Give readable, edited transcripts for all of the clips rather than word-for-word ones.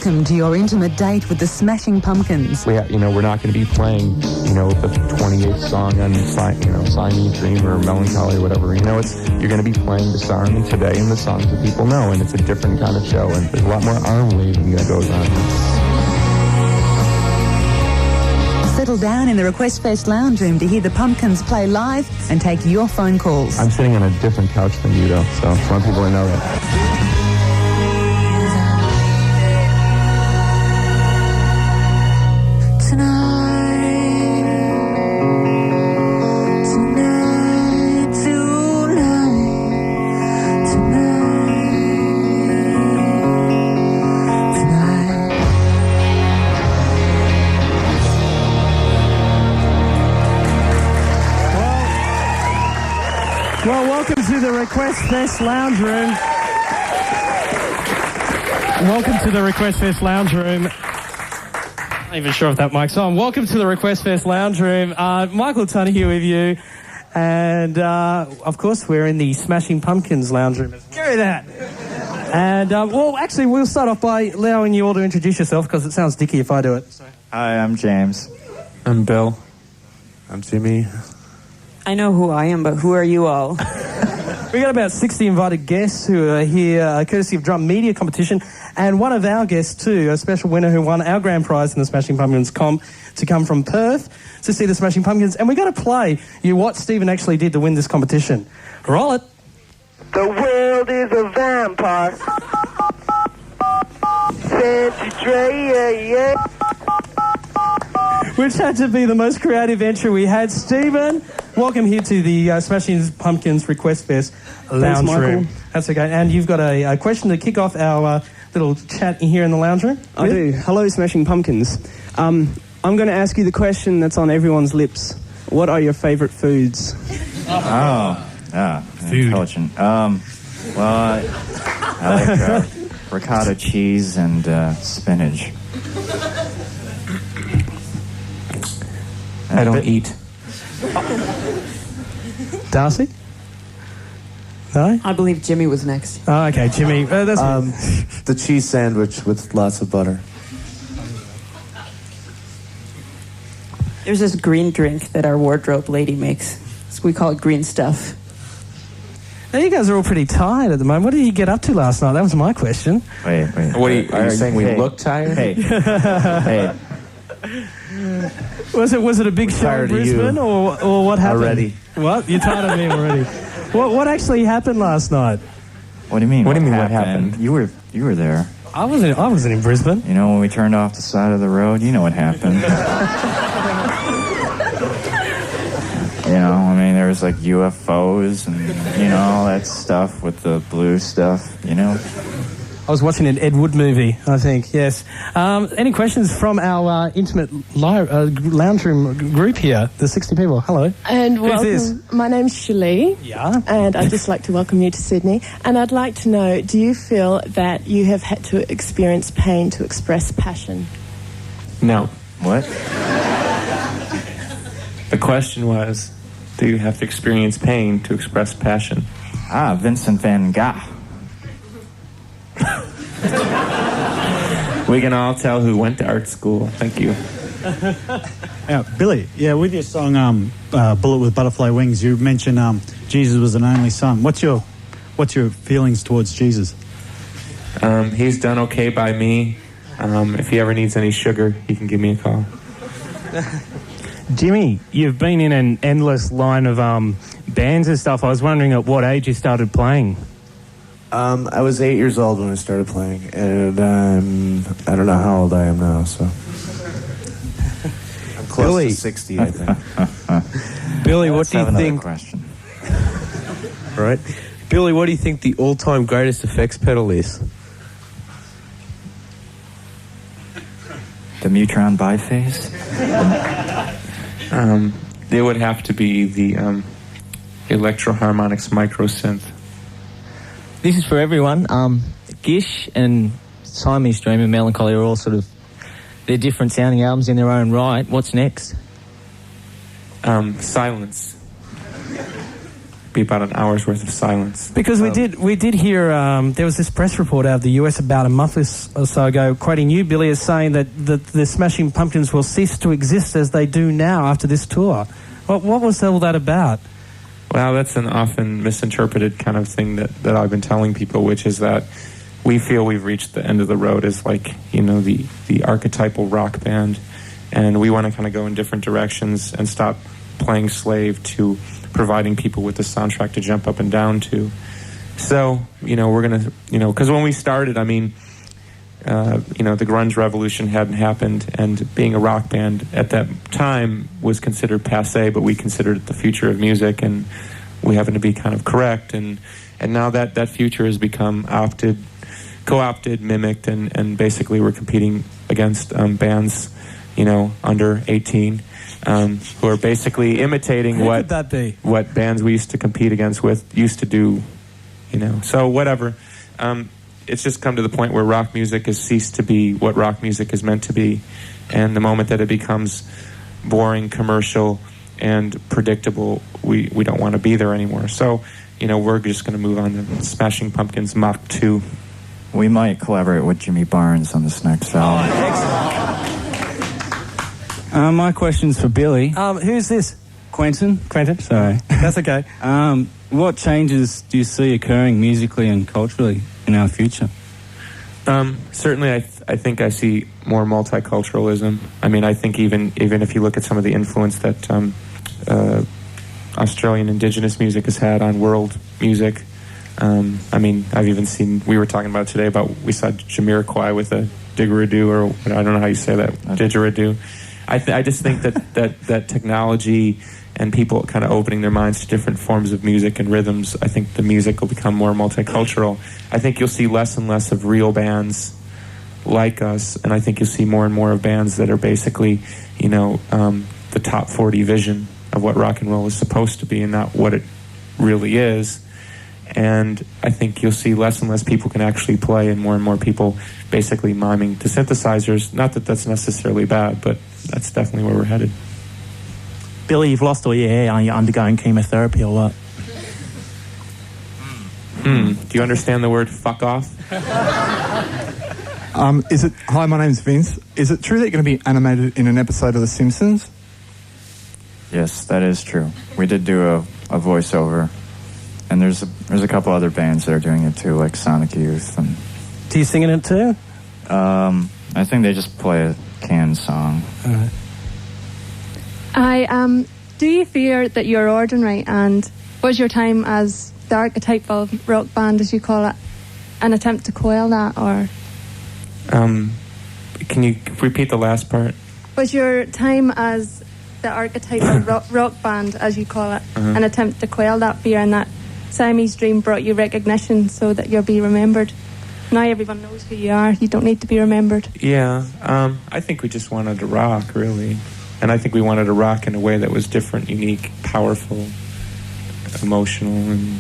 Welcome to your intimate date with the Smashing Pumpkins. We're not going to be playing, the 28th song on, Siamese Dream or Melancholy or whatever. You're going to be playing the song today and the songs that people know, and it's a different kind of show, and there's a lot more arm waving that goes on. Settle down in the Request Fest lounge room to hear the Pumpkins play live and take your phone calls. I'm sitting on a different couch than you, though, so I want people to know that. Well, welcome to the Request Fest Lounge Room. Welcome to the Request Fest Lounge Room. I'm not even sure if that mic's on. Welcome to the Request Fest Lounge Room. Michael Tunn here with you. And, of course, we're in the Smashing Pumpkins Lounge Room. Give me that. And, actually, we'll start off by allowing you all to introduce yourself, because it sounds dicky if I do it. So. Hi, I'm James. I'm Bill. I'm Jimmy. I know who I am, but who are you all? We got about 60 invited guests who are here courtesy of Drum Media Competition, and one of our guests too, a special winner who won our grand prize in the Smashing Pumpkins comp to come from Perth to see the Smashing Pumpkins. And we're going to play you what Stephen actually did to win this competition. Roll it. The world is a vampire. Which had to be the most creative entry we had. Stephen, welcome here to the Smashing Pumpkins Request Fest Lounge Room. That's okay. And you've got a question to kick off our little chat here in the lounge room? I do. Hello, Smashing Pumpkins. I'm going to ask you the question that's on everyone's lips. What are your favourite foods? Food. Intelligent. I like ricotta cheese and spinach. I don't eat. Darcy? No? I believe Jimmy was next. Oh, okay, Jimmy. The cheese sandwich with lots of butter. There's this green drink that our wardrobe lady makes. We call it green stuff. Now, you guys are all pretty tired at the moment. What did you get up to last night? That was my question. Wait. What are you saying? We look tired? Hey. Was it a big show in Brisbane, or what happened? Already. What? You're tired of me already. What actually happened last night? What do you mean? What happened? You were there. I wasn't in Brisbane. You know, when we turned off the side of the road, you know what happened. There was like UFOs and, all that stuff with the blue stuff, I was watching an Ed Wood movie, I think, yes. Any questions from our intimate lounge room group here, the 60 people? Hello. And welcome. Who's this? My name's Shirley. Yeah. And I'd just like to welcome you to Sydney. And I'd like to know, do you feel that you have had to experience pain to express passion? No. What? The question was, do you have to experience pain to express passion? Vincent van Gogh. We can all tell who went to art school. Thank you. Billy, with your song Bullet with Butterfly Wings, you mentioned Jesus was an only son. What's your feelings towards Jesus? He's done okay by me. If he ever needs any sugar, he can give me a call. Jimmy, you've been in an endless line of bands and stuff. I was wondering at what age you started playing. I was 8 years old when I started playing, and I don't know how old I am now, so I'm close to 60, I think. Billy, what do you think? Question. Right, Billy, what do you think the all-time greatest effects pedal is? The Mutron biphase. It would have to be the Electro-Harmonix micro synth. This is for everyone. Gish and Siamese Dream and Melancholy are all they're different sounding albums in their own right. What's next? Silence. be about an hour's worth of silence. Because we did hear there was this press report out of the US about a month or so ago, quoting you, Billy, as saying that the Smashing Pumpkins will cease to exist as they do now after this tour. What was all that about? Well, that's an often misinterpreted kind of thing that I've been telling people, which is that we feel we've reached the end of the road as, like, you know, the archetypal rock band, and we want to kind of go in different directions and stop playing slave to providing people with the soundtrack to jump up and down to. So, you know, we're going to, you know, because when we started, I mean, you know, the grunge revolution hadn't happened, and being a rock band at that time was considered passé, but we considered it the future of music, and we happen to be kind of correct, and now that future has become co-opted, mimicked, and basically we're competing against bands, you know, under 18, who are basically imitating what bands we used to compete against used to do, you know. So whatever. It's just come to the point where rock music has ceased to be what rock music is meant to be, and the moment that it becomes boring, commercial, and predictable, we don't want to be there anymore. So, you know, we're just going to move on to Smashing Pumpkins Mach 2. We might collaborate with Jimmy Barnes on this next album. My question's for Billy. Who's this? Quentin, sorry. That's okay. What changes do you see occurring musically and culturally in our future? Certainly, I think I see more multiculturalism. I mean, I think even if you look at some of the influence that Australian Indigenous music has had on world music, I mean, I've even seen, we were talking about today we saw Jamiroquai with a didgeridoo, or I don't know how you say that, didgeridoo. I just think that technology and people kind of opening their minds to different forms of music and rhythms, I think the music will become more multicultural. I think you'll see less and less of real bands like us, and I think you'll see more and more of bands that are basically, you know, the top 40 vision of what rock and roll is supposed to be and not what it really is. And I think you'll see less and less people can actually play, and more people basically miming to synthesizers. Not that that's necessarily bad, but that's definitely where we're headed. Billy, you've lost all your hair. Are you undergoing chemotherapy or what? Do you understand the word fuck off? Hi, my name's Vince. Is it true that you're going to be animated in an episode of The Simpsons? Yes, that is true. We did do a voiceover, and there's a couple other bands that are doing it too, like Sonic Youth. And do you sing in it too? I think they just play a canned song. All right. Do you fear that you're ordinary, and was your time as the archetypal rock band, as you call it, an attempt to quell that, or? Can you repeat the last part? Was your time as the archetypal rock band, as you call it, an attempt to quell that fear, and that Siamese Dream brought you recognition so that you'll be remembered? Now everyone knows who you are. You don't need to be remembered. Yeah, I think we just wanted to rock, really. And I think we wanted to rock in a way that was different, unique, powerful, emotional, and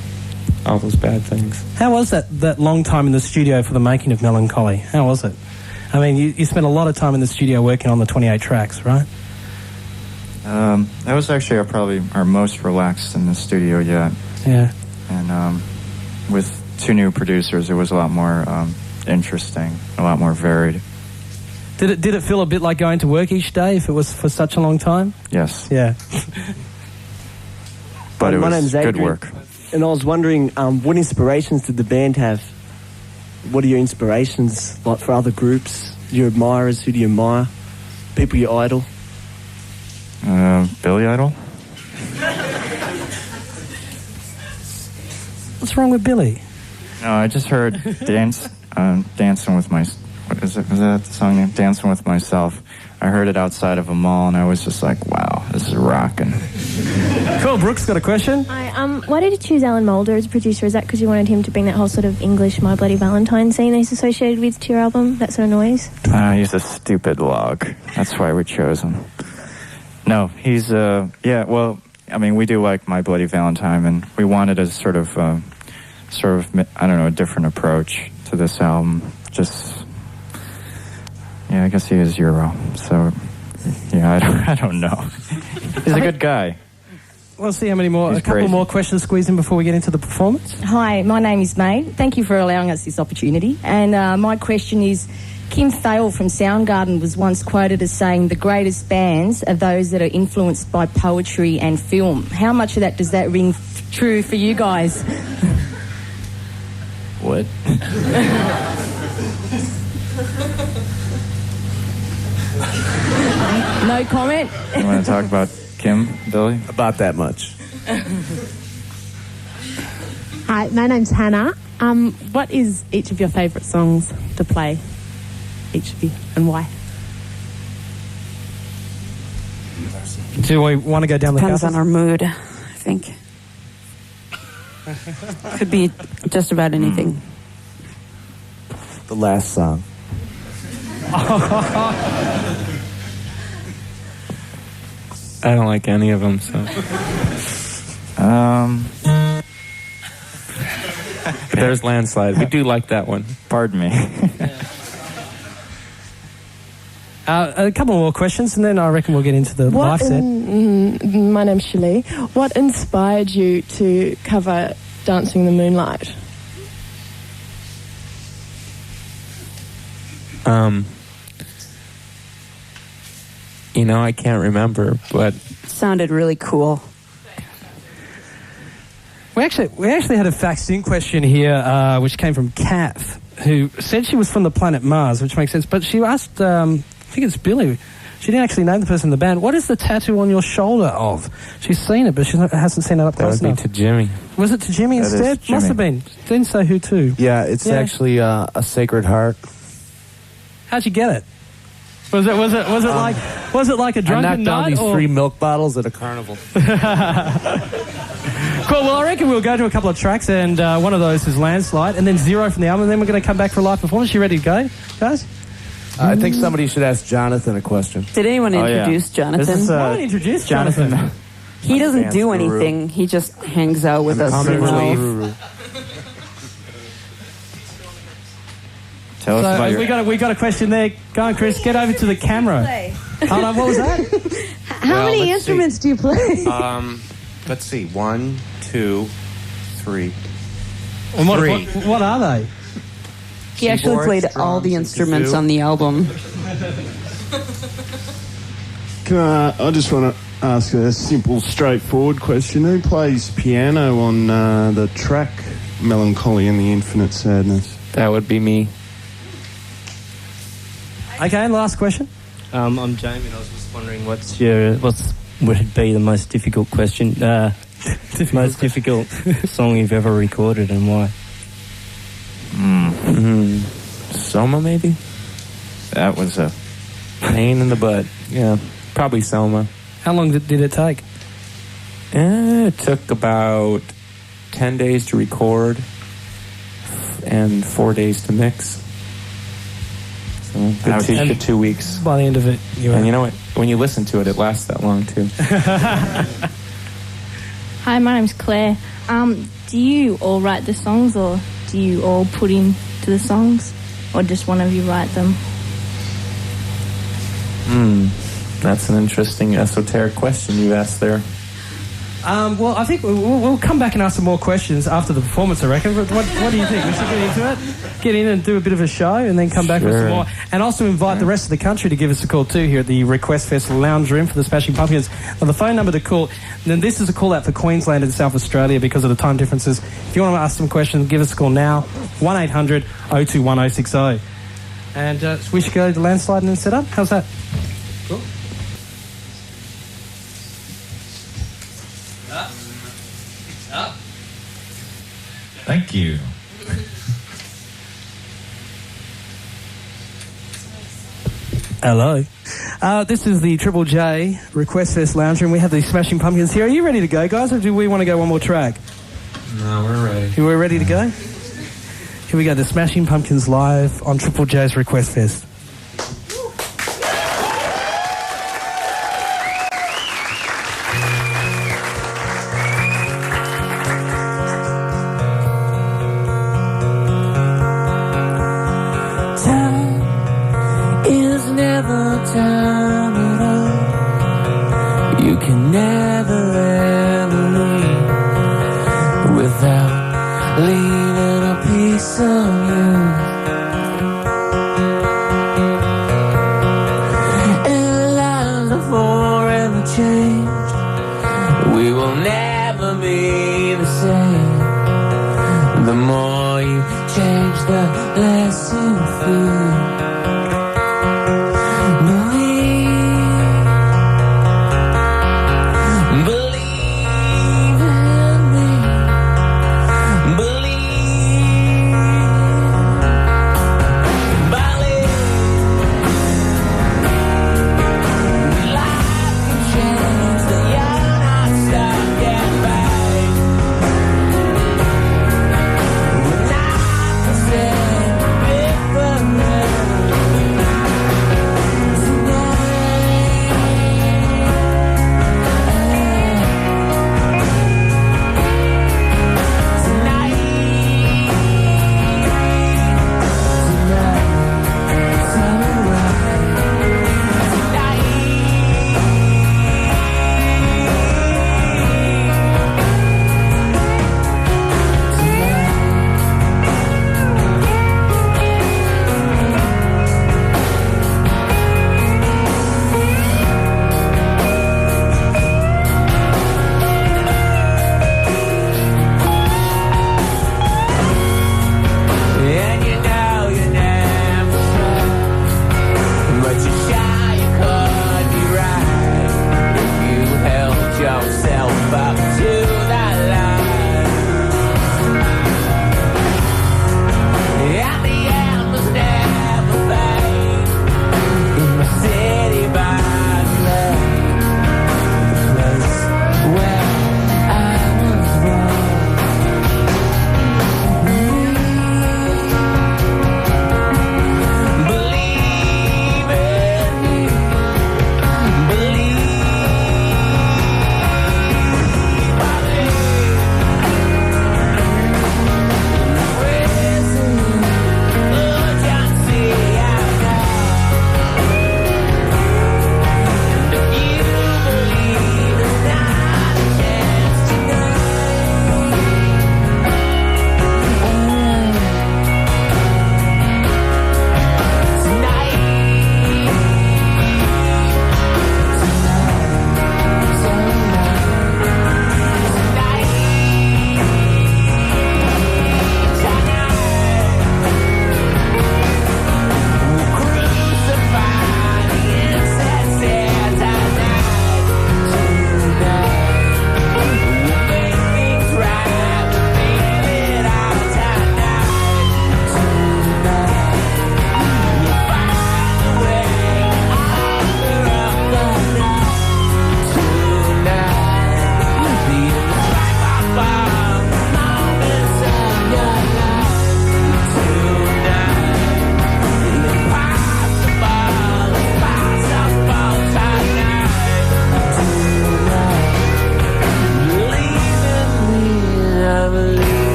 all those bad things. How was that long time in the studio for the making of Melancholy? How was it? I mean, you spent a lot of time in the studio working on the 28 tracks, right? That was actually probably our most relaxed in the studio yet. Yeah. And with two new producers, it was a lot more interesting, a lot more varied. Did it feel a bit like going to work each day if it was for such a long time? Yes. Yeah. But it My was name's good Adrian, work. and I was wondering, what inspirations did the band have? What are your inspirations, like, for other groups? Your admirers, who do you admire? People you idol? Billy Idol? What's wrong with Billy? No, I just heard Dancing with My... What is it? Was that the song name? Dancing with Myself. I heard it outside of a mall, and I was just like, wow, this is rocking. Cool. Brooke's got a question. Hi. Why did you choose Alan Moulder as producer? Is that because you wanted him to bring that whole sort of English My Bloody Valentine scene that he's associated with to your album? That sort of noise? He's a stupid log. That's why we chose him. No, he's, yeah, well, I mean, we do like My Bloody Valentine, and we wanted a sort of, I don't know, a different approach to this album. Just... Yeah, I guess he is Euro. So, yeah, I don't know. He's a good guy. We'll see how many more. He's a couple crazy. more questions squeezed in before we get into the performance. Hi, my name is May. Thank you for allowing us this opportunity. And my question is, Kim Thale from Soundgarden was once quoted as saying the greatest bands are those that are influenced by poetry and film. How much of that does that ring true for you guys? What? No comment? You want to talk about Kim, Billy? About that much. Hi, my name's Hannah. What is each of your favourite songs to play? Each of you, and why? Do we want to go down the Depends castles? on our mood, I think. Could be just about anything. The last song. I don't like any of them, so. But there's Landslide. We do like that one. Pardon me. A couple more questions, and then I reckon we'll get into the live set. My name's Shirley. What inspired you to cover Dancing in the Moonlight? You know, I can't remember, but Sounded really cool. We actually had a vaccine question here, which came from Kath, who said she was from the planet Mars, which makes sense. But she asked, I think it's Billy. She didn't actually name the person in the band. What is the tattoo on your shoulder of? She's seen it, but she hasn't seen it up close enough. That would be to Jimmy. Was it to Jimmy That is instead? Jimmy. Must have been. Didn't say who to. Yeah, it's actually a Sacred Heart. How'd you get it? Was it like a drunken I knocked down night? these or? 3 milk bottles at a carnival. Cool, well, I reckon we'll go to a couple of tracks, and one of those is Landslide, and then Zero from the album, and then we're going to come back for a live performance. You ready to go, guys? I think somebody should ask Jonathan a question. Did anyone introduce Jonathan? This is, no one introduced Jonathan. He doesn't Dance do guru. anything. He just hangs out with us. Comic you know. relief. Tell us about your... we got a question there. Go on, Chris. Get over to the camera. Hold on, what was that? How many instruments do you play? Let's see. 1, 2, 3. And Three. What are they? He actually Keyboards, played all drums, the and instruments kazoo. on the album. I just want to ask a simple, straightforward question. Who plays piano on the track Melancholy and the Infinite Sadness? That would be me. Okay, and last question. I'm Jamie, and I was just wondering would it be the most difficult question? Most difficult song you've ever recorded, and why? Soma, maybe? That was a pain in the butt. Yeah, probably Soma. How long did it take? It took about 10 days to record and 4 days to mix. So good 2 weeks. By the end of it, And you know what? When you listen to it, it lasts that long too. Hi, my name's Claire. Do you all write the songs, or do you all put into the songs, or just one of you write them? That's an interesting esoteric question you asked there. Well, I think we'll come back and ask some more questions after the performance, I reckon. What do you think? We should get into it? Get in and do a bit of a show and then come back with some more. And also invite the rest of the country to give us a call too here at the Request Fest Lounge Room for the Smashing Pumpkins. Now, the phone number to call, then this is a call out for Queensland and South Australia because of the time differences. If you want to ask some questions, give us a call now, 1800 021060. And we should go to Landslide and set up. How's that? Cool. Thank you. Hello. This is the Triple J Request Fest Lounge Room. We have the Smashing Pumpkins here. Are you ready to go, guys, or do we want to go one more track? No, we're ready. We're ready to go? Here we go, the Smashing Pumpkins live on Triple J's Request Fest. Time at all. You can never ever leaving a piece of you. And lives are forever changed. We will never be the same. The more you change, the less you feel.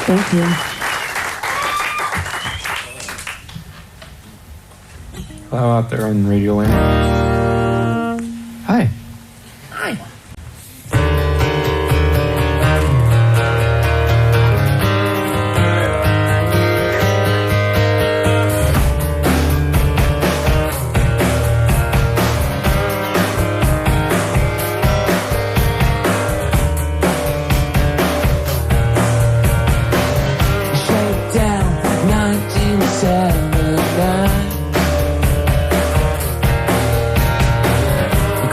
Thank you. Hello out there on Radio Land. Hi. Hi.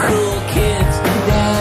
Cool kids down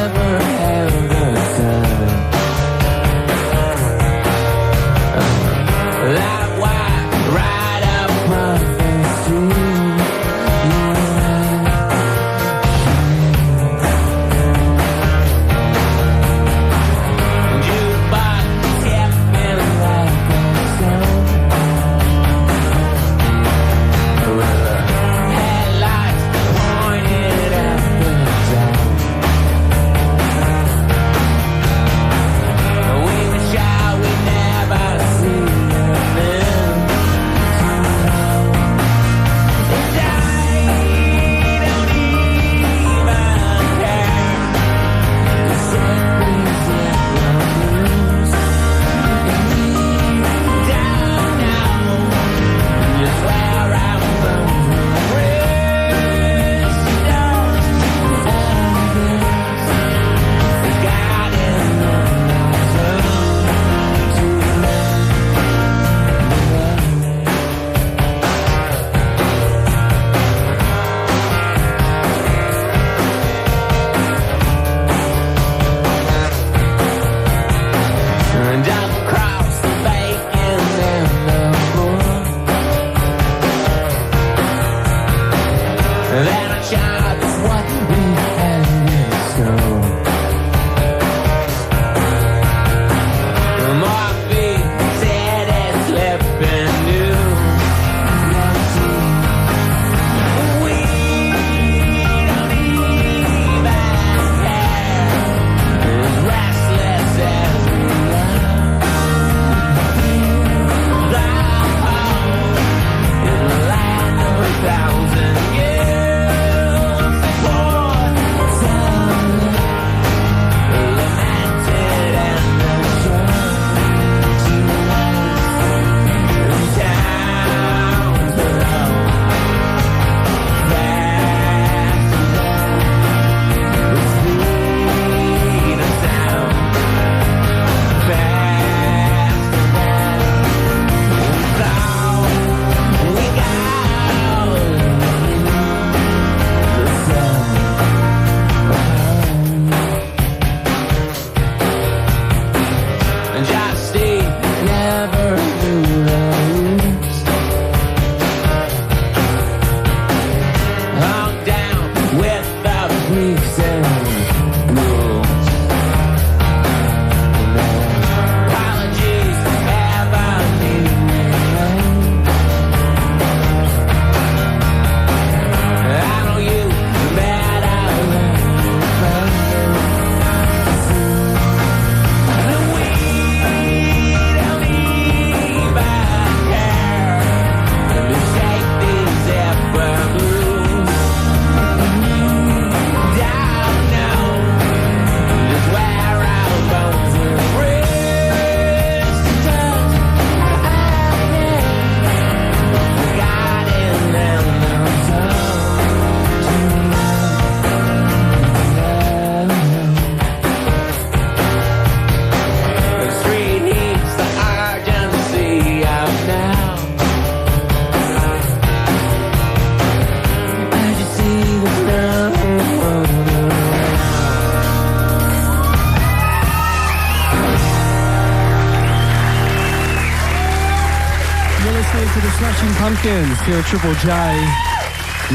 to the Smashing Pumpkins here at Triple J,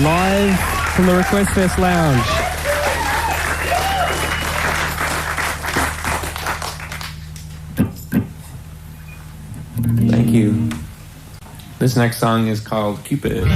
live from the Request Fest Lounge. Thank you. This next song is called Cupid.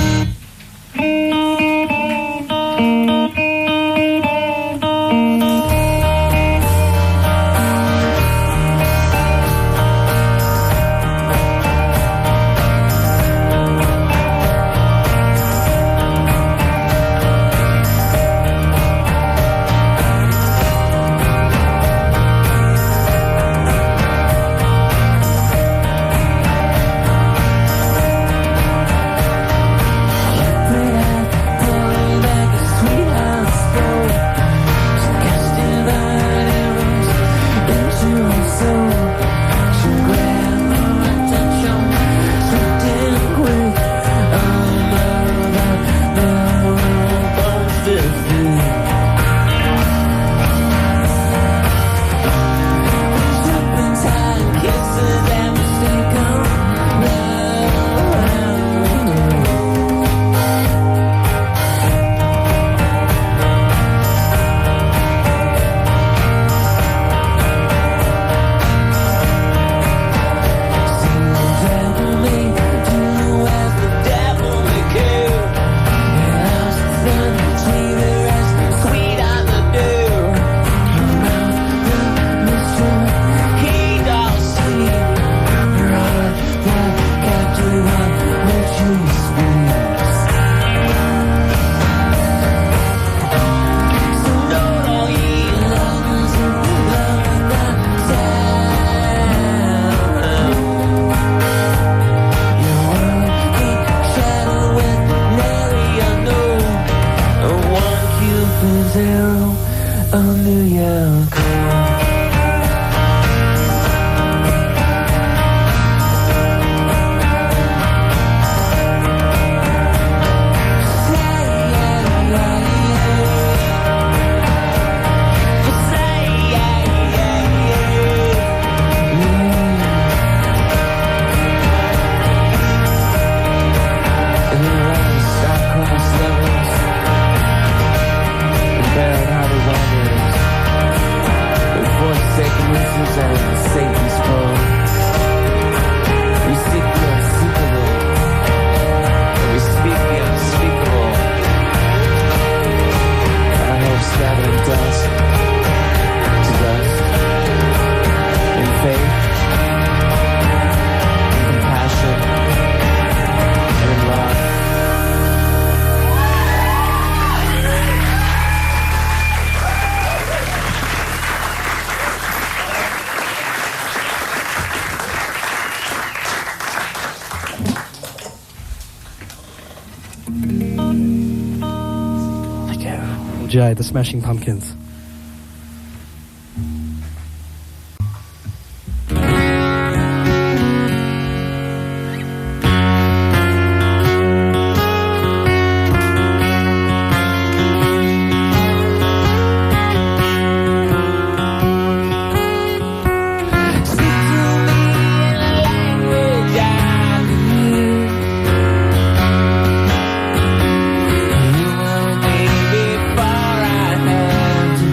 J, the Smashing Pumpkins. Before I had to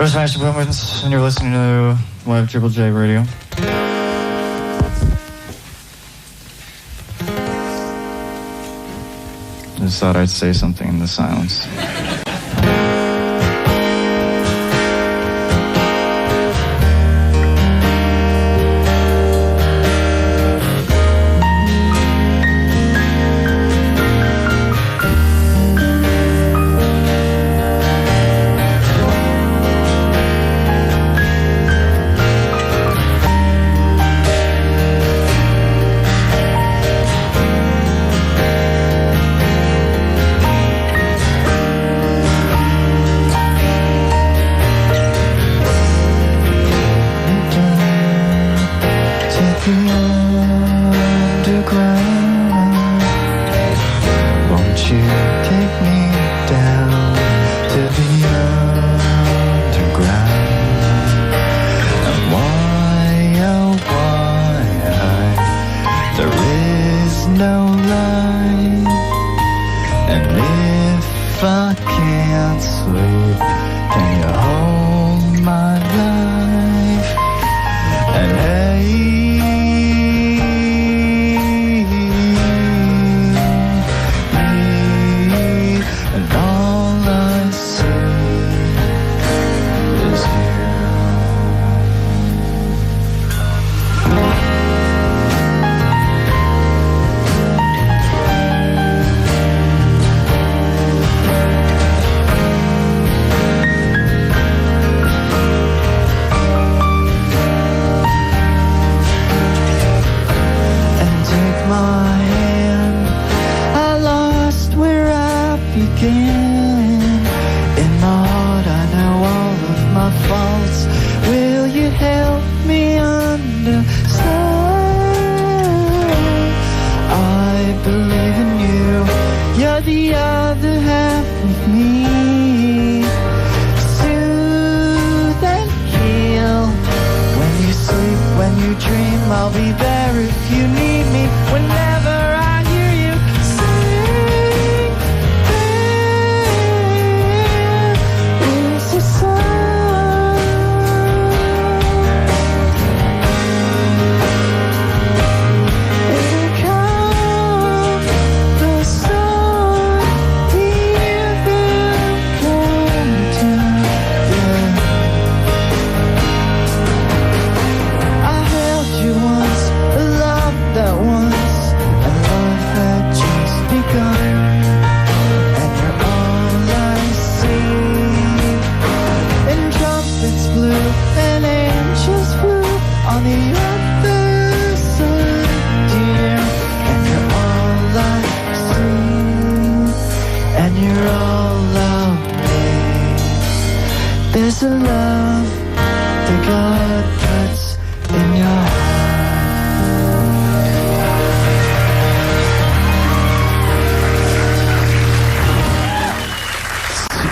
Smashing Pumpkins, and you're listening to Live Triple J Radio. Just thought I'd say something in the silence.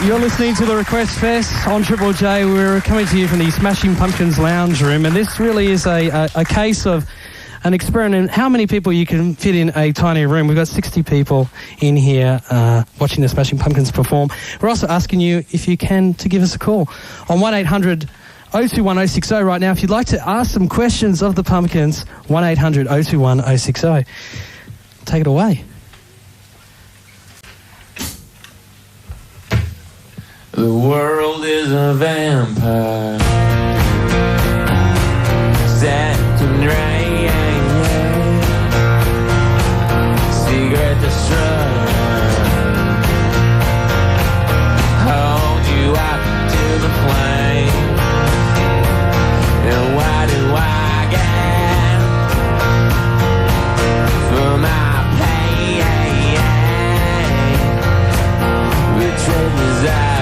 You're listening to the Request Fest on Triple J. We're coming to you from the Smashing Pumpkins Lounge Room, and this really is a case of an experiment. How many people you can fit in a tiny room? We've got 60 people in here watching the Smashing Pumpkins perform. We're also asking you, if you can, to give us a call on 1-800 021 060 right now. If you'd like to ask some questions of the Pumpkins, 1-800 021 060. Take it away. The world is a vampire, set and rain, secret destruction, hold you up to the flame. And why do I get for my pain? Betrayed desire.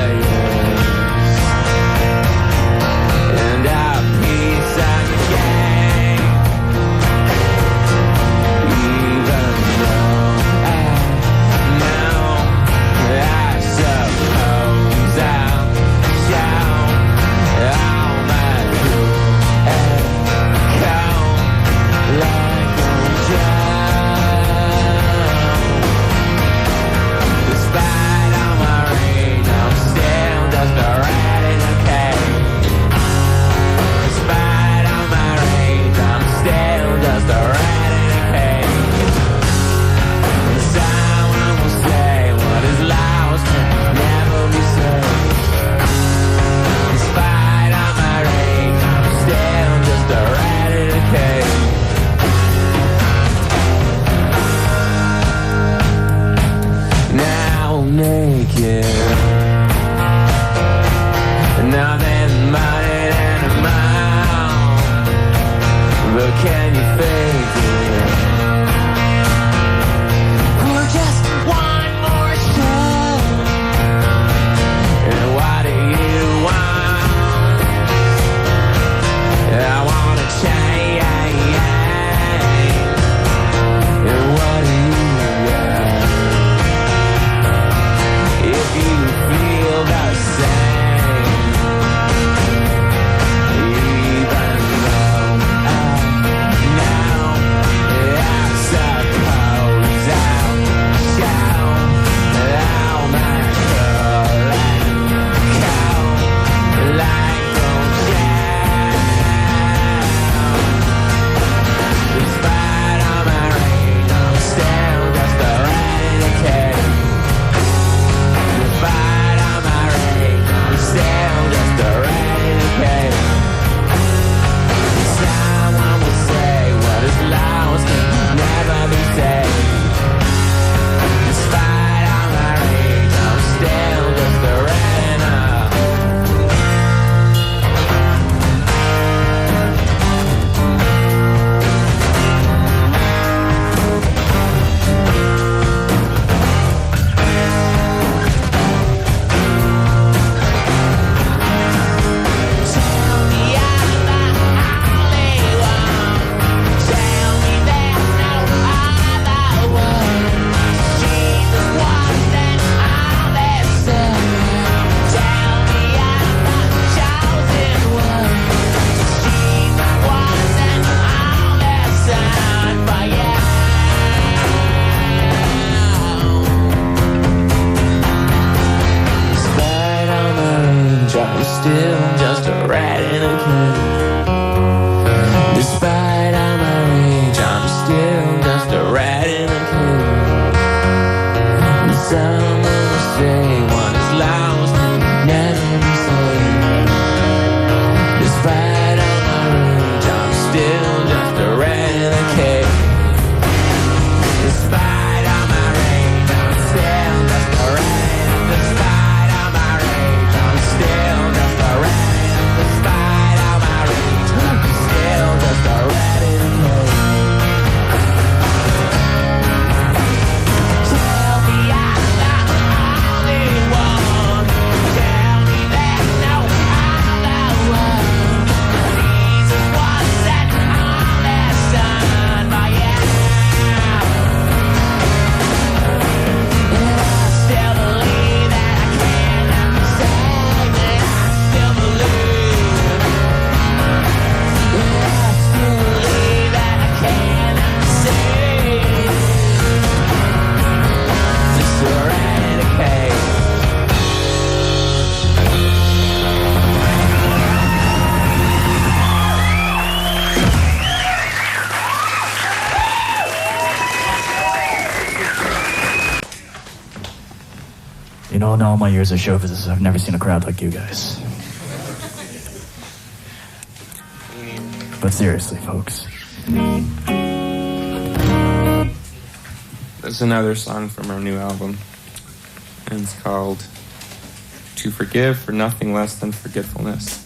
still just a rat in a cage. Despite all my rage, I'm still just a rat in a cage. And some will say one is lost and never be saved. Despite all my rage, I'm still just a rat in a cage. Despite all my rage, I'm still just a rat. Despite all my rage, I'm still just a rat. Despite all my rage, I'm still just a rat in a cage. Tell me I'm not the only one. Tell me there's no other one. Jesus was that only son, but yeah. And I still believe that I cannot be saved. And I still believe. And I still believe that I cannot be saved. Just a rat in a cage. You know, in all my years of show visits, I've never seen a crowd like you guys. But seriously, folks. There's another song from our new album, and it's called To Forgive for Nothing Less Than Forgetfulness.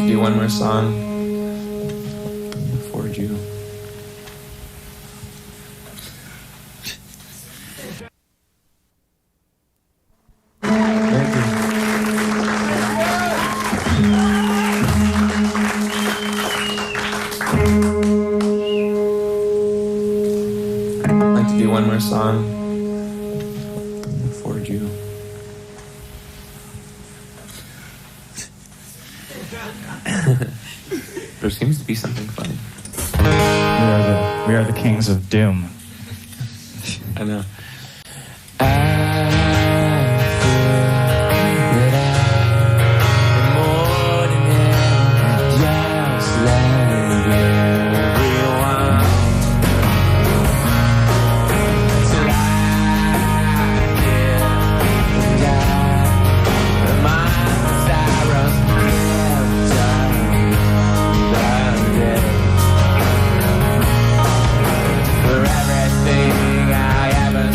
to do one more song for you. I'd like to do one more song for you. There seems to be something funny. We are the kings of doom. I know. For everything I ever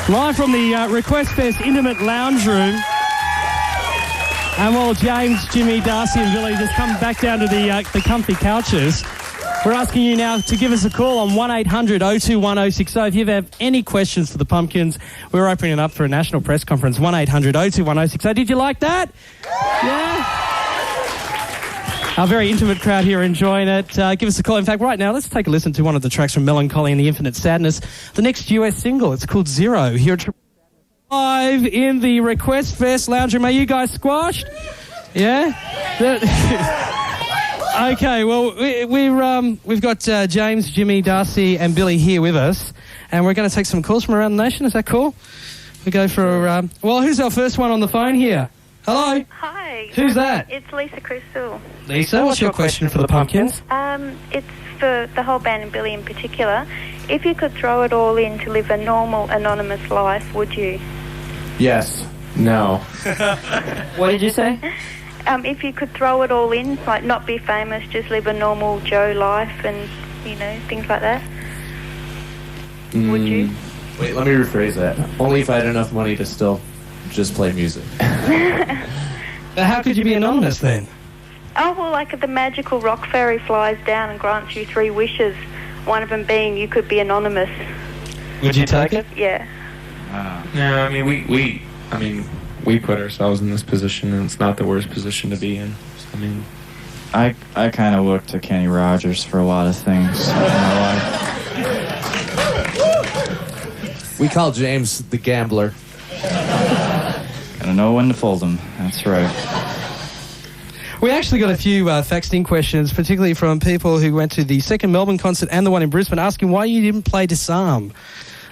Live from the Request Fest Intimate Lounge Room. And while James, Jimmy, Darcy and Billy just come back down to the comfy couches, we're asking you now to give us a call on 1800 021 060. If you have any questions for the Pumpkins, we're opening it up for a national press conference, 1800 021 060. Did you like that? Yeah? Our very intimate crowd here enjoying it. Give us a call. In fact, right now, let's take a listen to one of the tracks from Melancholy and the Infinite Sadness, the next US single. It's called Zero. Here at live in the Request Fest Lounge Room. Are you guys squashed? Yeah? Okay, well, we've got James, Jimmy, Darcy and Billy here with us, and we're going to take some calls from around the nation. Is that cool? We go for... well, who's our first one on the phone here? Hello? Hi. Who's that? It's Lisa Crystal. Lisa, what's your question for the Pumpkins? It's for the whole band and Billy in particular. If you could throw it all in to live a normal, anonymous life, would you? Yes. No. What did you say? If you could throw it all in, like not be famous, just live a normal Joe life and, you know, things like that, would you? Wait, let me rephrase that. Only if I had enough money to still just play music. How could you be anonymous then? Oh, well, like the magical rock fairy flies down and grants you 3 wishes, one of them being you could be anonymous. Would you take it? Yeah. No, I mean, we put ourselves in this position, and it's not the worst position to be in. I mean, I kind of look to Kenny Rogers for a lot of things in my life. We call James the gambler. Gotta know when to fold them. That's right. We actually got a few faxed-in questions, particularly from people who went to the second Melbourne concert and the one in Brisbane, asking why you didn't play Disarm.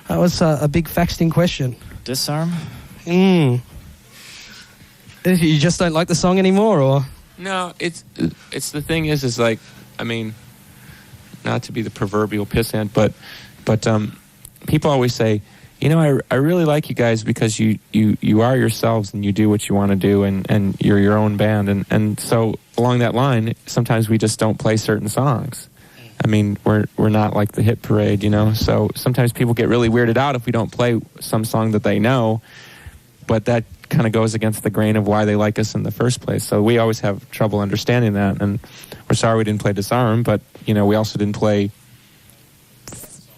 That was a big faxed-in question. Disarm? You just don't like the song anymore, or? no, it's the thing is like, I mean, not to be the proverbial pissant, but people always say, you know, I really like you guys because you are yourselves and you do what you want to do and you're your own band. And so along that line, sometimes we just don't play certain songs. I mean, we're not like the hit parade, you know. So sometimes people get really weirded out if we don't play some song that they know. But that kind of goes against the grain of why they like us in the first place. So we always have trouble understanding that. And we're sorry we didn't play Disarm, but, you know, we also didn't play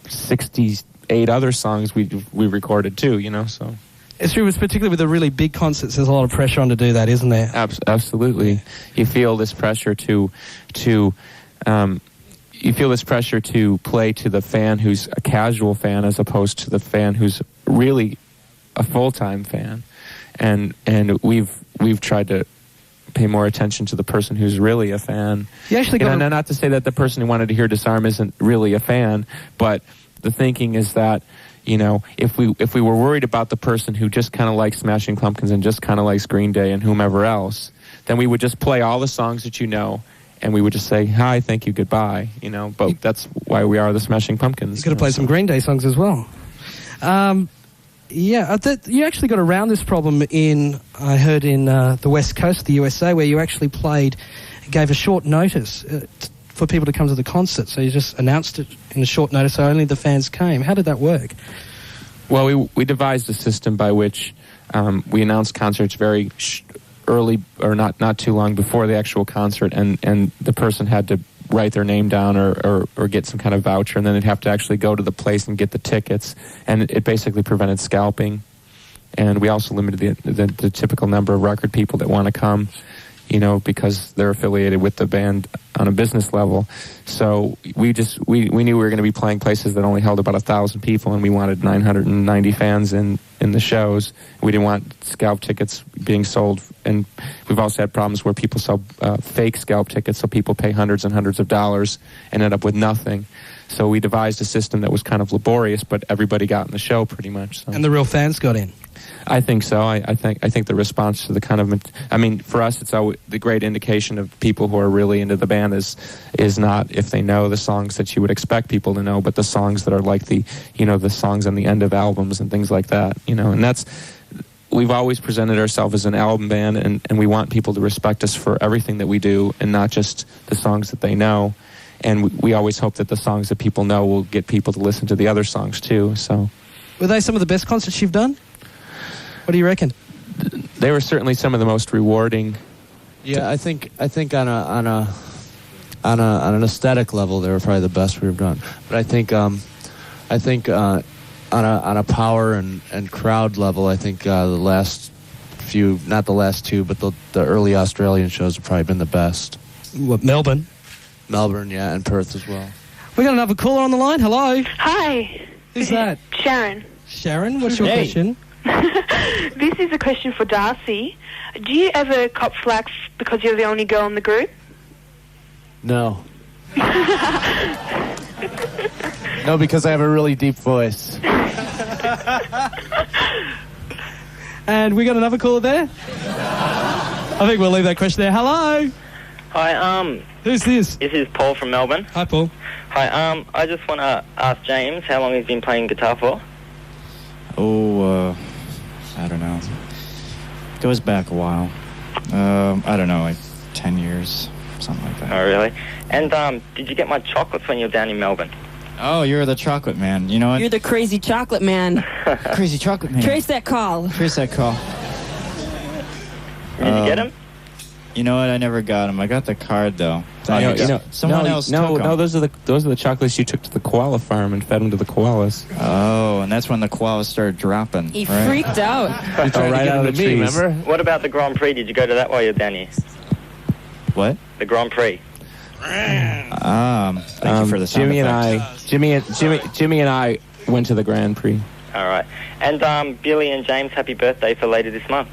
68 other songs we recorded too, you know, so. It's true, it's particularly with the really big concerts, there's a lot of pressure on to do that, isn't there? Absolutely. You feel this pressure to play to the fan who's a casual fan as opposed to the fan who's really a full-time fan. And we've tried to pay more attention to the person who's really a fan. You actually got not to say that the person who wanted to hear Disarm isn't really a fan, but the thinking is that, you know, if we were worried about the person who just kind of likes Smashing Pumpkins and just kind of likes Green Day and whomever else, then we would just play all the songs that you know, and we would just say, hi, thank you, goodbye, you know. But that's why we are the Smashing Pumpkins. You could have played some Green Day songs as well. You actually got around this problem I heard in the West Coast of the USA, where you actually gave a short notice for people to come to the concert. So you just announced it in a short notice, so only the fans came. How did that work? Well, we devised a system by which we announced concerts very early, or not too long before the actual concert, and the person had to write their name down or get some kind of voucher, and then they'd have to actually go to the place and get the tickets, and it basically prevented scalping. And we also limited the typical number of record people that want to come, you know, because they're affiliated with the band on a business level. So we knew we were going to be playing places that only held about 1,000 people, and we wanted 990 fans in the shows. We didn't want scalp tickets being sold, and we've also had problems where people sell fake scalp tickets, so people pay hundreds and hundreds of dollars and end up with nothing. So we devised a system that was kind of laborious, but everybody got in the show pretty much. So. And the real fans got in. I think so. I think the response to the kind of, I mean, for us, it's always the great indication of people who are really into the band is not if they know the songs that you would expect people to know, but the songs that are like the songs on the end of albums and things like that, you know. And that's we've always presented ourselves as an album band, and we want people to respect us for everything that we do and not just the songs that they know. And we always hope that the songs that people know will get people to listen to the other songs too. So, were they some of the best concerts you've done? What do you reckon? They were certainly some of the most rewarding. Yeah, I think on an aesthetic level, they were probably the best we've done. But I think on a power and crowd level, I think the last few, not the last two, but the early Australian shows have probably been the best. What, Melbourne? Melbourne, yeah, and Perth as well. We got another caller on the line. Hello. Hi. Who's that? Sharon. Sharon, what's your question? This is a question for Darcy. Do you ever cop flack because you're the only girl in the group? No. No, because I have a really deep voice. And we got another caller there? I think we'll leave that question there. Hello. Hi, who's this? This is Paul from Melbourne. Hi, Paul. Hi, I just want to ask James how long he's been playing guitar for. Oh, I don't know. Goes back a while. I don't know, like 10 years, something like that. Oh, really? And did you get my chocolates when you were down in Melbourne? Oh, you're the chocolate man. You know what? You're the crazy chocolate man. Crazy chocolate man. Trace that call. Trace that call. Did you get him? You know what? I never got him. I got the card though. Someone else took 'em. No, those are the chocolates you took to the koala farm and fed them to the koalas. Oh, and that's when the koalas started dropping. He right? freaked out. Right out of the trees. Remember? What about the Grand Prix? Did you go to that while you were down here? What? The Grand Prix. Thank you for the sound effects. Jimmy and I went to the Grand Prix. All right. And Billy and James, happy birthday for later this month.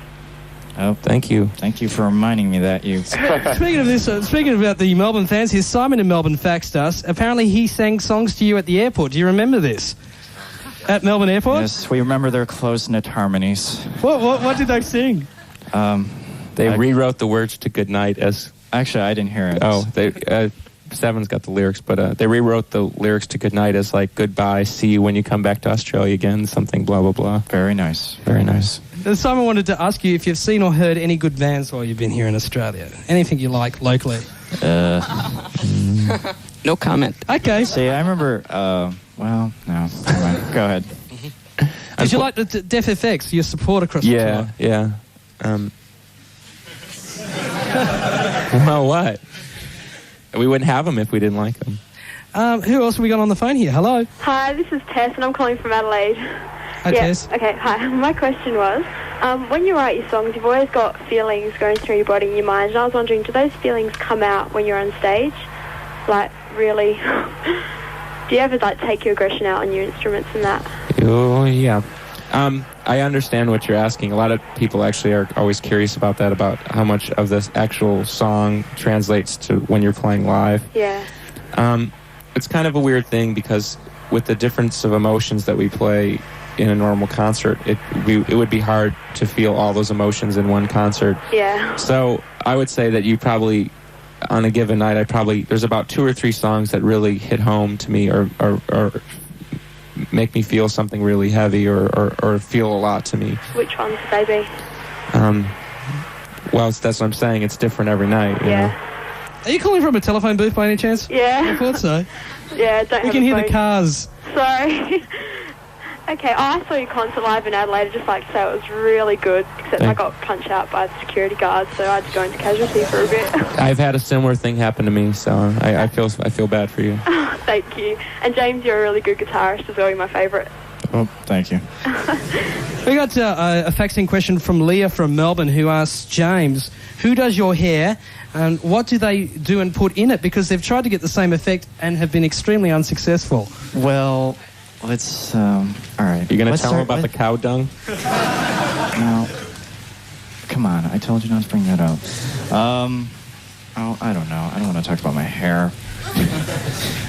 Oh, thank you. Thank you for reminding me that you. Speaking of this, speaking about the Melbourne fans, here Simon in Melbourne faxed us. Apparently, he sang songs to you at the airport. Do you remember this? At Melbourne Airport? Yes, we remember their close-knit harmonies. What did they sing? They rewrote the words to Goodnight as. Actually, I didn't hear it. Oh, Seven's got the lyrics, but they rewrote the lyrics to Goodnight as like goodbye, see you when you come back to Australia again, something blah blah blah. Very nice. Very nice. Simon wanted to ask you if you've seen or heard any good bands while you've been here in Australia. Anything you like locally? No comment. Okay. See, I remember. Well, no. Never mind. Go ahead. Did you like the Def FX? Your support across the tour? Yeah. Well, what? We wouldn't have them if we didn't like them. Who else have we got on the phone here? Hello. Hi, this is Tess, and I'm calling from Adelaide. Hi, Tess. Okay, hi. My question was, when you write your songs, you've always got feelings going through your body and your mind, and I was wondering, do those feelings come out when you're on stage? Like, really? Do you ever, like, take your aggression out on your instruments and that? Oh, yeah. I understand what you're asking. A lot of people actually are always curious about that, about how much of this actual song translates to when you're playing live. Yeah. It's kind of a weird thing because with the difference of emotions that we play in a normal concert, it would be hard to feel all those emotions in one concert. Yeah. So I would say that you probably, on a given night, there's about 2 or 3 songs that really hit home to me or make me feel something really heavy or feel a lot to me. Which ones would they be? Well, that's what I'm saying. It's different every night. You know? Are you calling from a telephone booth by any chance? Yeah. I thought so. Yeah, don't We have can a hear the phone. cars. Sorry. Okay, I saw your concert live in Adelaide. I'd just like to say it was really good, except I got punched out by the security guards, so I had to go into casualty for a bit. I've had a similar thing happen to me, so I feel bad for you. Thank you. And James, you're a really good guitarist as well. You're my favourite. Oh, thank you. We got a faxing question from Leah from Melbourne who asks, James, who does your hair and what do they do and put in it? Because they've tried to get the same effect and have been extremely unsuccessful. Well, let's, all right. You're going to tell them about the cow dung? No. Come on, I told you not to bring that up. Oh, I don't know. I don't want to talk about my hair.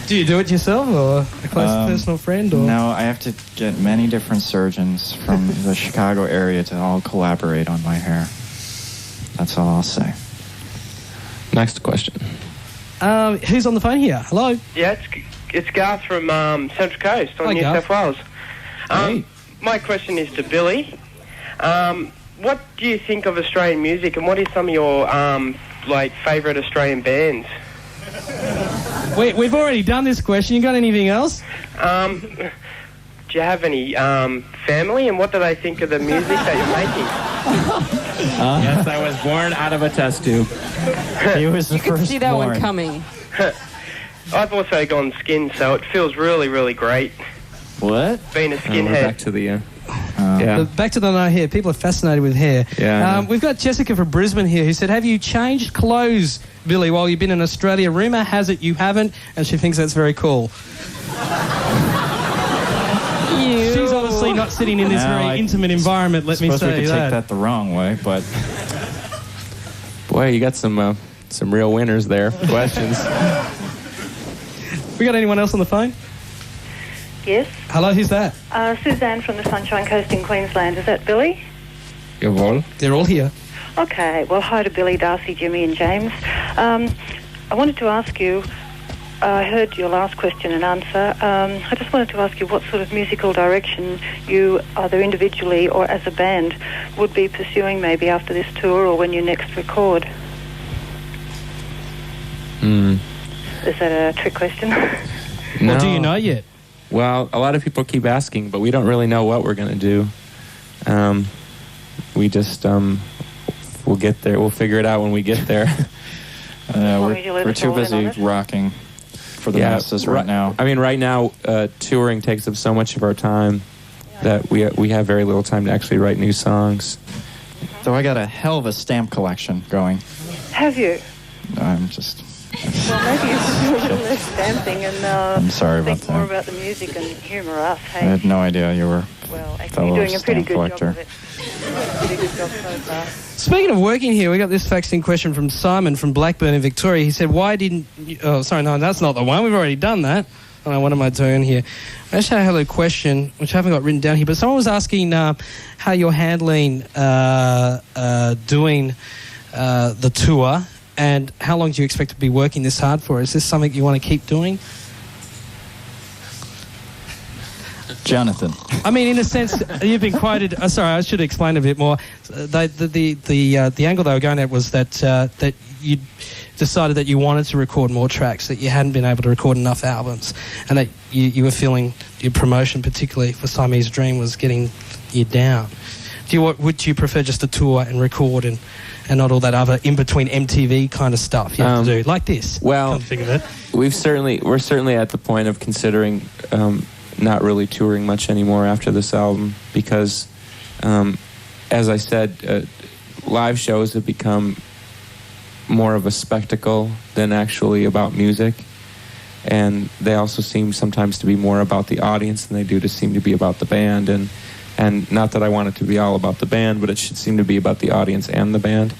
Do you do it yourself or a close personal friend? Or? No, I have to get many different surgeons from the Chicago area to all collaborate on my hair. That's all I'll say. Next question. Who's on the phone here? Hello? Yeah, it's Garth from Central Coast on Hi, New Garth. South Wales. Hey. My question is to Billy. what do you think of Australian music, and what is some of your favourite Australian bands? We've already done this question. You got anything else? Do you have any family, and what do they think of the music that you're making? Yes, I was born out of a test tube. He was the You could first see that one born. coming. I've also gone skin, so it feels really, really great What? being a We're skinhead. back to the yeah. Back to the no hair. People are fascinated with hair. Yeah, I know. We've got Jessica from Brisbane here who said, have you changed clothes, Billy, while you've been in Australia? Rumour has it you haven't, and she thinks that's very cool. She's obviously not sitting in this very intimate environment, let me suppose say we could that. take that the wrong way, but... Boy, you got some real winners there. Questions. We got anyone else on the phone? Yes. Hello, who's that? Suzanne from the Sunshine Coast in Queensland. Is that Billy? Jawohl. They're all here. Okay. Well, hi to Billy, Darcy, Jimmy and James. I wanted to ask you, I heard your last question and answer. I just wanted to ask you what sort of musical direction you, either individually or as a band, would be pursuing maybe after this tour or when you next record. Is that a trick question? No. Or do you know yet? Well, a lot of people keep asking, but we don't really know what we're going to do. We just, we'll get there. We'll figure it out when we get there. We're too busy rocking for the masses right now. I mean, right now, touring takes up so much of our time that we have very little time to actually write new songs. So I got a hell of a stamp collection going. Have you? I'm just... Well, maybe you should do a little less stamping and I'm sorry about think more that. about the music and humour us. I Hey, had no idea you were well, a actually, fellow you're doing a pretty stamp good collector. job of it. Pretty good job so far. Speaking of working here, we got this faxing question from Simon from Blackburn in Victoria. He said, why didn't you... Oh, sorry, no, that's not the one. We've already done that. Oh, what am I doing here? I actually had a question, which I haven't got written down here, but someone was asking how you're handling doing the tour, and how long do you expect to be working this hard for? Is this something you want to keep doing? Jonathan. I mean, in a sense, you've been quoted... sorry, I should explain a bit more. The angle they were going at was that you decided that you wanted to record more tracks, that you hadn't been able to record enough albums, and that you were feeling your promotion, particularly for Siamese Dream, was getting you down. Would you prefer just to tour and record and not all that other in-between MTV kind of stuff you have to do, like this? Well, Come to think of it. we're certainly at the point of considering not really touring much anymore after this album because, as I said, live shows have become more of a spectacle than actually about music, and they also seem sometimes to be more about the audience than they do to seem to be about the band, and not that I want it to be all about the band, but it should seem to be about the audience and the band.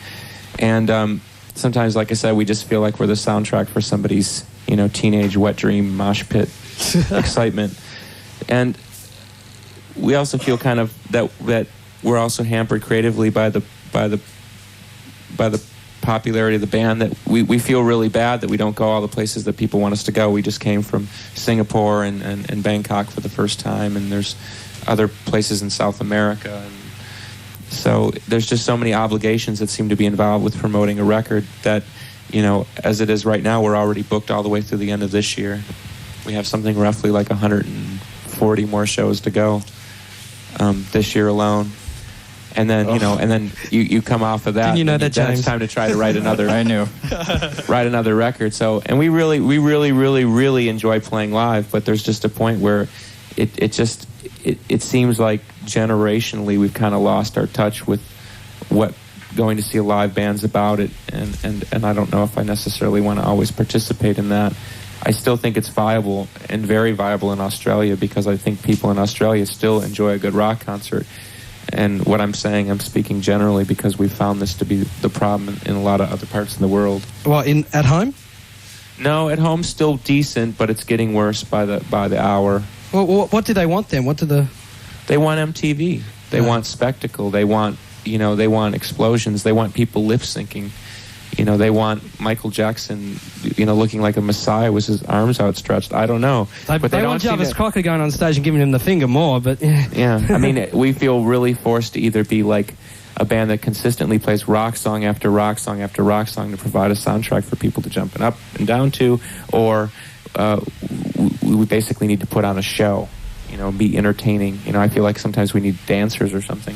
And sometimes, like I said, we just feel like we're the soundtrack for somebody's, teenage wet dream mosh pit excitement. And we also feel kind of that we're also hampered creatively by the popularity of the band, that we feel really bad that we don't go all the places that people want us to go. We just came from Singapore and Bangkok for the first time, and there's other places in South America. And so there's just so many obligations that seem to be involved with promoting a record that, as it is right now, we're already booked all the way through the end of this year. We have something roughly like 140 more shows to go this year alone. And then, and then you come off of that. Didn't you know that, then James? it's time to try to write another. I knew. Write another record. So, and we really enjoy playing live, but there's just a point where it seems like generationally we've kind of lost our touch with what going to see a live band's about it, and I don't know if I necessarily want to always participate in that. I still think it's viable and very viable in Australia because I think people in Australia still enjoy a good rock concert. And what I'm saying, I'm speaking generally because we found this to be the problem in a lot of other parts of the world. Well, at home? No, at home still decent, but it's getting worse by the hour. Well, what do they want then? They want MTV. They want spectacle. They want, they want explosions. They want people lip syncing. They want Michael Jackson, looking like a messiah with his arms outstretched. I don't know. But they want Jarvis Cocker going on stage and giving him the finger more, but... Yeah, I mean, we feel really forced to either be like a band that consistently plays rock song after rock song after rock song to provide a soundtrack for people to jump up and down to, or we basically need to put on a show, be entertaining. I feel like sometimes we need dancers or something.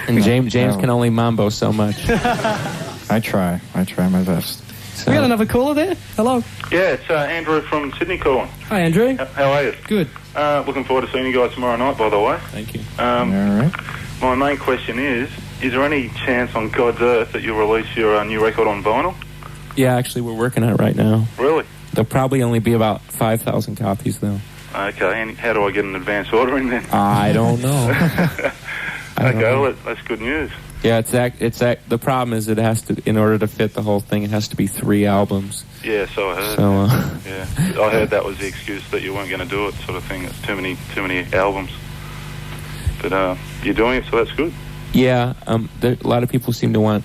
And James can only mambo so much. I try my best. We got another caller there. Hello. Yeah, it's Andrew from Sydney calling. Hi, Andrew. How are you? Good. Looking forward to seeing you guys tomorrow night, by the way. Thank you. All right. My main question is there any chance on God's earth that you'll release your new record on vinyl? Yeah, actually, we're working on it right now. Really? There'll probably only be about 5,000 copies, though. Okay, and how do I get an advance order in then? I don't know. Well, that's good news. Yeah, the problem is it has to, in order to fit the whole thing, it has to be 3 albums. Yeah, so I heard. So, yeah, I heard that was the excuse that you weren't going to do it, sort of thing. It's too many albums. But you're doing it, so that's good. Yeah, a lot of people seem to want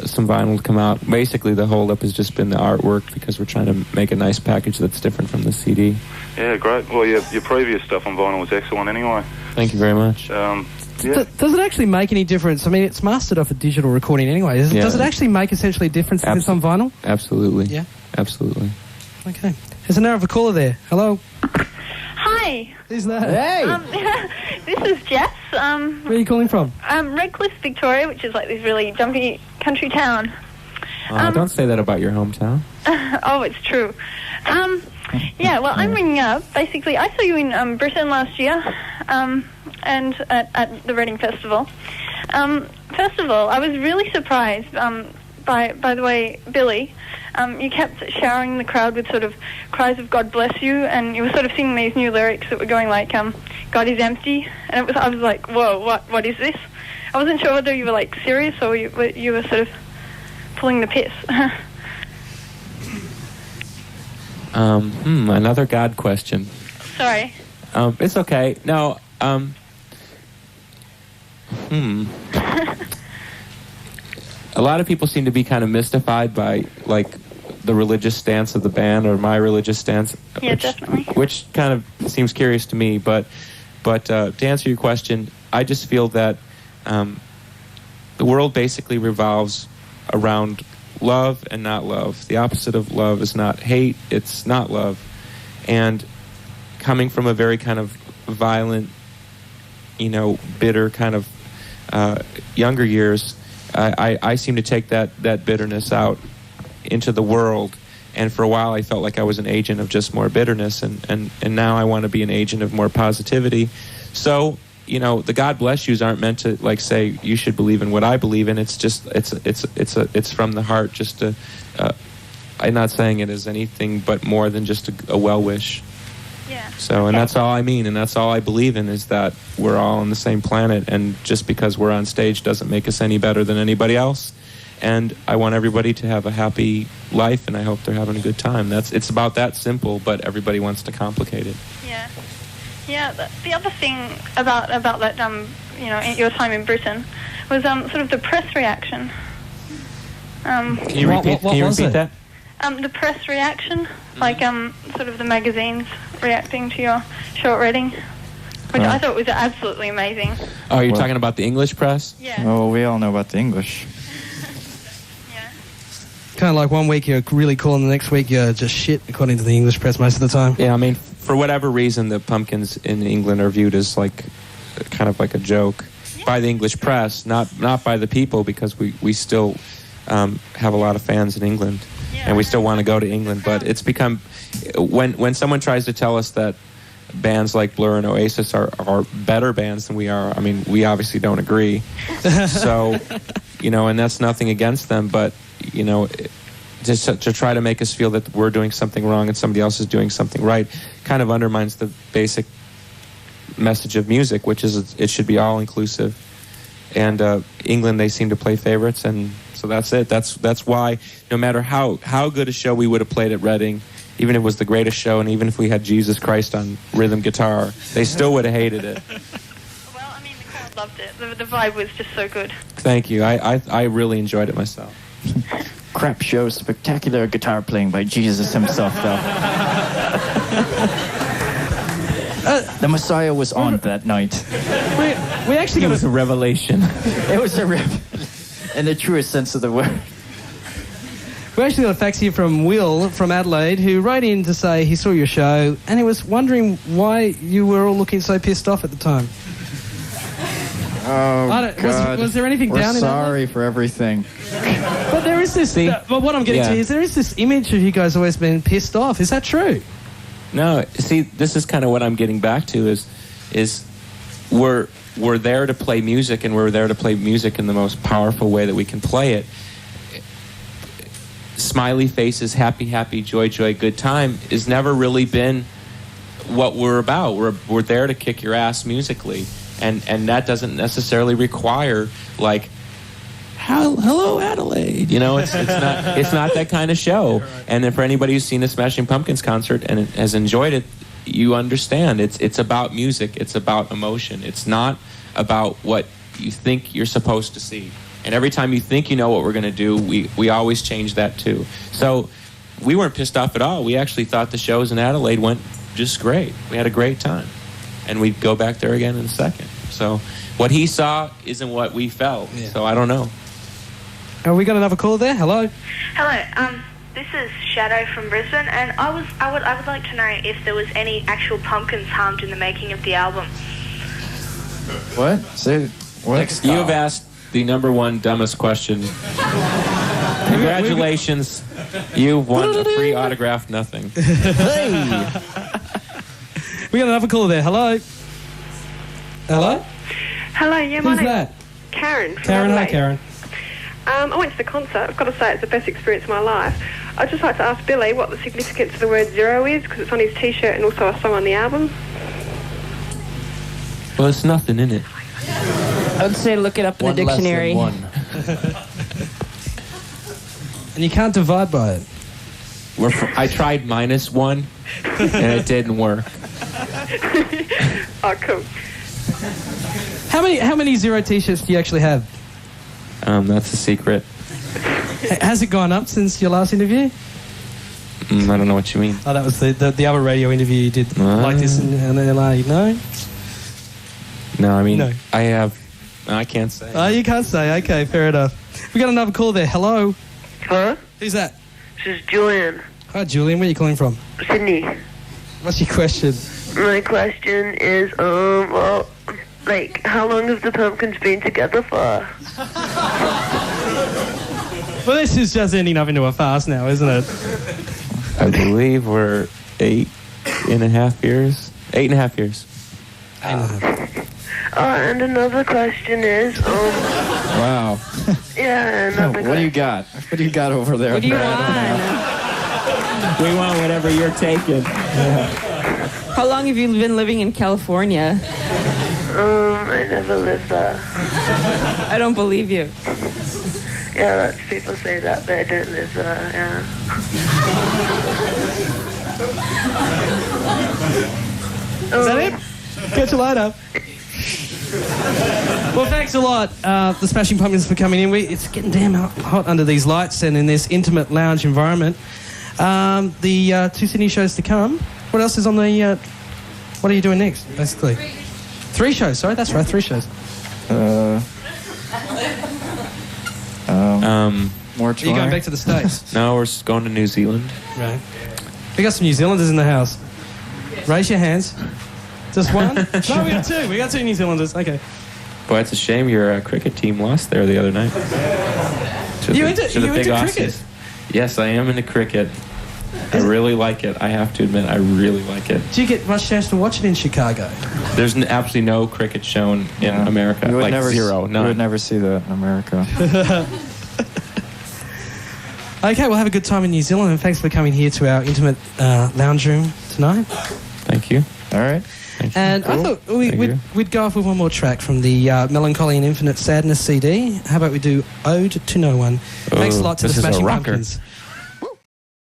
some vinyl to come out. Basically, the hold-up has just been the artwork, because we're trying to make a nice package that's different from the CD. Yeah, great. Well, your previous stuff on vinyl was excellent anyway. Thank you very much. Yeah. Does it actually make any difference? I mean, it's mastered off a digital recording anyway. Does it actually make essentially a difference if it's on vinyl? Absolutely. Yeah. Absolutely. Okay. There's another caller there. Hello. Hi. Who's that? Hey. This is Jess. Where are you calling from? Redcliffe, Victoria, which is like this really jumpy country town. Don't say that about your hometown. Oh, it's true. Yeah, well, I'm ringing up. Basically, I saw you in Britain last year, and at the Reading Festival. First of all, I was really surprised by the way, Billy, you kept showering the crowd with sort of cries of "God bless you," and you were sort of singing these new lyrics that were going like "God is empty," and I was like, "Whoa, what is this?" I wasn't sure whether you were like serious or you were sort of pulling the piss. Another God question. Sorry. It's okay. No, a lot of people seem to be kind of mystified by, like, the religious stance of the band, or my religious stance. Yeah, definitely. Which kind of seems curious to me, but to answer your question, I just feel that the world basically revolves around love and not love. The opposite of love is not hate, it's not love. And coming from a very kind of violent, bitter kind of younger years, I seem to take that bitterness out into the world. And for a while I felt like I was an agent of just more bitterness, and now I want to be an agent of more positivity. So, the God bless yous aren't meant to, like, say you should believe in what I believe in. It's just it's from the heart. Just to, I'm not saying it as anything but more than just a well wish. Yeah. So, and that's all I mean, and that's all I believe in, is that we're all on the same planet, and just because we're on stage doesn't make us any better than anybody else. And I want everybody to have a happy life, and I hope they're having a good time. It's about that simple, but everybody wants to complicate it. Yeah. Yeah, the other thing about that, your time in Britain was sort of the press reaction. Can you repeat that? The press reaction, like sort of the magazines reacting to your show at Reading, which I thought was absolutely amazing. Oh, you're talking about the English press? Yeah. Oh, we all know about the English. Kind of like one week you're really cool and the next week you're just shit, according to the English press most of the time. Yeah, I mean, for whatever reason, the Pumpkins in England are viewed as like kind of like a joke by the English press, not by the people, because we still have a lot of fans in England, and we still want to go to England. But it's become, when someone tries to tell us that bands like Blur and Oasis are better bands than we are, I mean, we obviously don't agree. So, and that's nothing against them, but just to try to make us feel that we're doing something wrong and somebody else is doing something right kind of undermines the basic message of music, which is it should be all inclusive. And England, they seem to play favorites, and so that's it. That's why no matter how good a show we would have played at Reading, even if it was the greatest show, and even if we had Jesus Christ on rhythm guitar, they still would have hated it. Well, I mean, the crowd loved it. The vibe was just so good. Thank you. I really enjoyed it myself. Crap show, spectacular guitar playing by Jesus himself, though. The Messiah was on that night. We actually It got was a revelation. It was a rip, in the truest sense of the word. We actually got a fax here from Will from Adelaide, who wrote in to say he saw your show and he was wondering why you were all looking so pissed off at the time. Oh, God. Was there anything We're down in sorry for everything. But there is this... but what I'm getting to is there is this image of you guys always being pissed off. Is that true? No, see, this is kind of what I'm getting back to is we're there to play music, and we're there to play music in the most powerful way that we can play it. Smiley faces, happy, happy, joy, joy, good time has never really been what we're about. We're there to kick your ass musically, and that doesn't necessarily require like, hello Adelaide. You know, it's not that kind of show. And then for anybody who's seen the Smashing Pumpkins concert and has enjoyed it, you understand it's about music. It's about emotion. It's not about what you think you're supposed to see. And every time you think you know what we're going to do, we always change that too. So we weren't pissed off at all. We actually thought the shows in Adelaide went just great. We had a great time. And we'd go back there again in a second. So what he saw isn't what we felt. Yeah. So I don't know. Have we got another call there? Hello? Hello. This is Shadow from Brisbane, and I would like to know if there was any actual pumpkins harmed in the making of the album. What? Say what? You have asked the number one dumbest question. Congratulations. You won a free autograph nothing. Hey! We got another caller there. Hello? Hello? Hello, yeah, my Who's name's that? Karen. From Karen, hi Adelaide. Karen. I went to the concert. I've got to say it's the best experience of my life. I'd just like to ask Billy what the significance of the word zero is, because it's on his T-shirt and also a song on the album. Well, there's nothing in it. I would say look it up in the dictionary. And you can't divide by it. I tried -1, and it didn't work. Oh, cool. How many zero T-shirts do you actually have? That's a secret. Has it gone up since your last interview? I don't know what you mean. Oh, that was the other radio interview you did like this in LA. No? No, I mean, No. I can't say. Oh, you can't say. Okay, fair enough. We got another call there. Hello? Hello? Who's that? This is Julian. Hi, Julian. Where are you calling from? Sydney. What's your question? My question is, well, like, how long have the Pumpkins been together for? Well, this is just ending up into a farce now, isn't it? I believe we're 8.5 years. 8.5 years. And another question is, Wow. yeah, another What do you got? What do you got over there? What do you want? We want whatever you're taking. How long have you been living in California? I never lived there. I don't believe you. Yeah, people say that, but I don't live there, yeah. Is that it? Catch you later. Well, thanks a lot, the Smashing Pumpkins, for coming in. It's getting damn hot under these lights and in this intimate lounge environment. The 2 Sydney shows to come. What else is on the... what are you doing next, basically? 3 shows, sorry, that's right, 3 shows. More Are you going back to the States? No, we're going to New Zealand. Right. We got some New Zealanders in the house. Raise your hands. Just one? No, we got 2. We got 2 New Zealanders. Okay. Boy, it's a shame your cricket team lost there the other night. You into cricket? Yes, I am into cricket. I really like it. I have to admit, I really like it. Do you get much chance to watch it in Chicago? There's absolutely no cricket shown in America. You would like never zero. You None. would never see that in America. Okay, we'll have a good time in New Zealand, and thanks for coming here to our intimate lounge room tonight. Thank you. All right. And I thought we'd go off with one more track from the Melancholy and Infinite Sadness CD. How about we do Ode to No One? Thanks a lot to the Smashing Pumpkins.